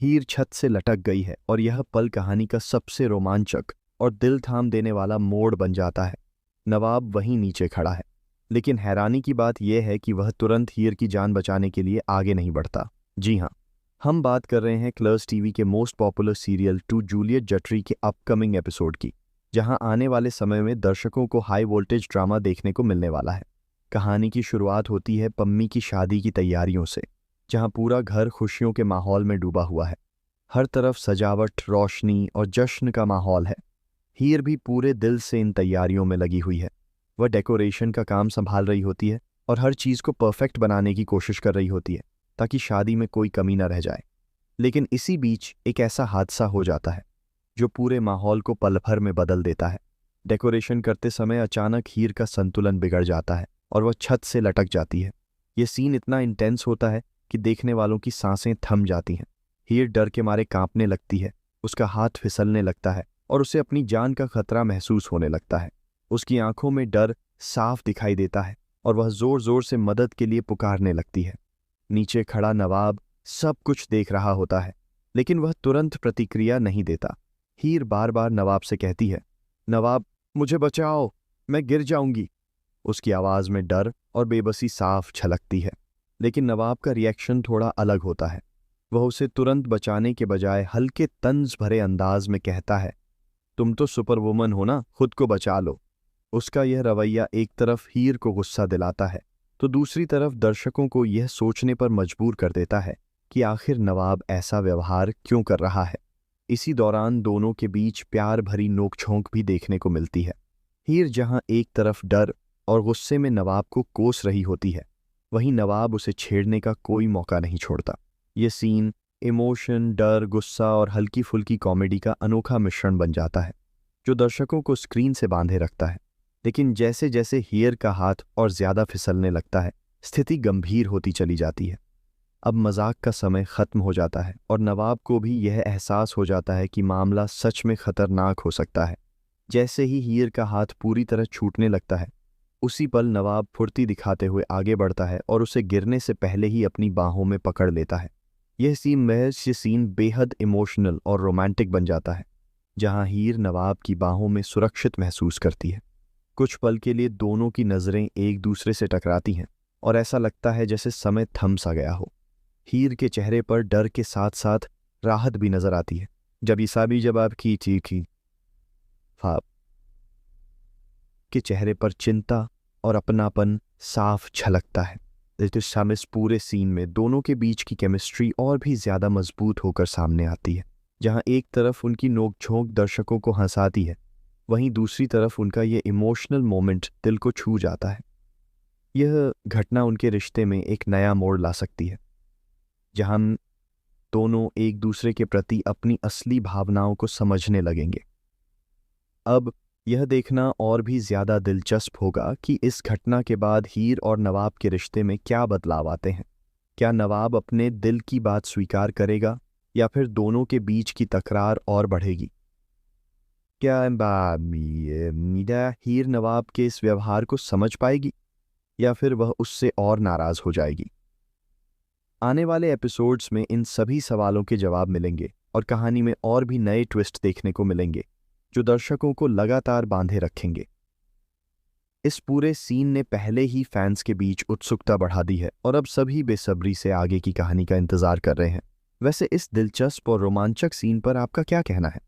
हीर छत से लटक गई है और यह पल कहानी का सबसे रोमांचक और दिल थाम देने वाला मोड़ बन जाता है। नवाब वहीं नीचे खड़ा है, लेकिन हैरानी की बात यह है कि वह तुरंत हीर की जान बचाने के लिए आगे नहीं बढ़ता। जी हाँ, हम बात कर रहे हैं क्लर्स टीवी के मोस्ट पॉपुलर सीरियल टू जूलियट जटरी के अपकमिंग एपिसोड की, जहां आने वाले समय में दर्शकों को हाई वोल्टेज ड्रामा देखने को मिलने वाला है। कहानी की शुरुआत होती है पम्मी की शादी की तैयारियों से, जहां पूरा घर खुशियों के माहौल में डूबा हुआ है। हर तरफ सजावट, रोशनी और जश्न का माहौल है। हीर भी पूरे दिल से इन तैयारियों में लगी हुई है। वह डेकोरेशन का काम संभाल रही होती है और हर चीज़ को परफेक्ट बनाने की कोशिश कर रही होती है ताकि शादी में कोई कमी न रह जाए। लेकिन इसी बीच एक ऐसा हादसा हो जाता है जो पूरे माहौल को पल भर में बदल देता है। डेकोरेशन करते समय अचानक हीर का संतुलन बिगड़ जाता है और वह छत से लटक जाती है। यह सीन इतना इंटेंस होता है कि देखने वालों की सांसें थम जाती हैं। हीर डर के मारे कांपने लगती है, उसका हाथ फिसलने लगता है और उसे अपनी जान का खतरा महसूस होने लगता है। उसकी आंखों में डर साफ दिखाई देता है और वह जोर जोर से मदद के लिए पुकारने लगती है। नीचे खड़ा नवाब सब कुछ देख रहा होता है, लेकिन वह तुरंत प्रतिक्रिया नहीं देता। हीर बार बार नवाब से कहती है, नवाब मुझे बचाओ, मैं गिर जाऊंगी। उसकी आवाज़ में डर और बेबसी साफ झलकती है, लेकिन नवाब का रिएक्शन थोड़ा अलग होता है। वह उसे तुरंत बचाने के बजाय हल्के तंज भरे अंदाज में कहता है, तुम तो सुपर वुमन हो ना, खुद को बचा लो। उसका यह रवैया एक तरफ हीर को गुस्सा दिलाता है तो दूसरी तरफ दर्शकों को यह सोचने पर मजबूर कर देता है कि आखिर नवाब ऐसा व्यवहार क्यों कर रहा है। इसी दौरान दोनों के बीच प्यार भरी नोकझोंक भी देखने को मिलती है। हीर जहां एक तरफ डर और गुस्से में नवाब को कोस रही होती है, वहीं नवाब उसे छेड़ने का कोई मौका नहीं छोड़ता। ये सीन इमोशन, डर, गुस्सा और हल्की फुल्की कॉमेडी का अनोखा मिश्रण बन जाता है जो दर्शकों को स्क्रीन से बांधे रखता है। लेकिन जैसे जैसे हीर का हाथ और ज्यादा फिसलने लगता है, स्थिति गंभीर होती चली जाती है। अब मजाक का समय खत्म हो जाता है और नवाब को भी यह एहसास हो जाता है कि मामला सच में खतरनाक हो सकता है। जैसे ही हीर का हाथ पूरी तरह छूटने लगता है, उसी पल नवाब फुर्ती दिखाते हुए आगे बढ़ता है और उसे गिरने से पहले ही अपनी बाहों में पकड़ लेता है। यह सीन बेहद इमोशनल और रोमांटिक बन जाता है, जहां हीर नवाब की बाहों में सुरक्षित महसूस करती है। कुछ पल के लिए दोनों की नज़रें एक दूसरे से टकराती हैं और ऐसा लगता है जैसे समय थम सा गया हो। हीर के चेहरे पर डर के साथ साथ राहत भी नजर आती है। जब आपकी चीखी फाप के चेहरे पर चिंता और अपनापन साफ झलकता है। इस पूरे सीन में दोनों के बीच की केमिस्ट्री और भी ज्यादा मजबूत होकर सामने आती है। जहां एक तरफ उनकी नोकझोंक दर्शकों को हंसाती है, वहीं दूसरी तरफ उनका ये इमोशनल मोमेंट दिल को छू जाता है। यह घटना उनके रिश्ते में एक नया मोड़ ला सकती है, जहां दोनों एक दूसरे के प्रति अपनी असली भावनाओं को समझने लगेंगे। अब यह देखना और भी ज्यादा दिलचस्प होगा कि इस घटना के बाद हीर और नवाब के रिश्ते में क्या बदलाव आते हैं। क्या नवाब अपने दिल की बात स्वीकार करेगा या फिर दोनों के बीच की तकरार और बढ़ेगी? क्या मीरा हीर नवाब के इस व्यवहार को समझ पाएगी या फिर वह उससे और नाराज हो जाएगी? आने वाले एपिसोड्स में इन सभी सवालों के जवाब मिलेंगे और कहानी में और भी नए ट्विस्ट देखने को मिलेंगे जो दर्शकों को लगातार बांधे रखेंगे। इस पूरे सीन ने पहले ही फैंस के बीच उत्सुकता बढ़ा दी है और अब सभी बेसब्री से आगे की कहानी का इंतजार कर रहे हैं। वैसे इस दिलचस्प और रोमांचक सीन पर आपका क्या कहना है?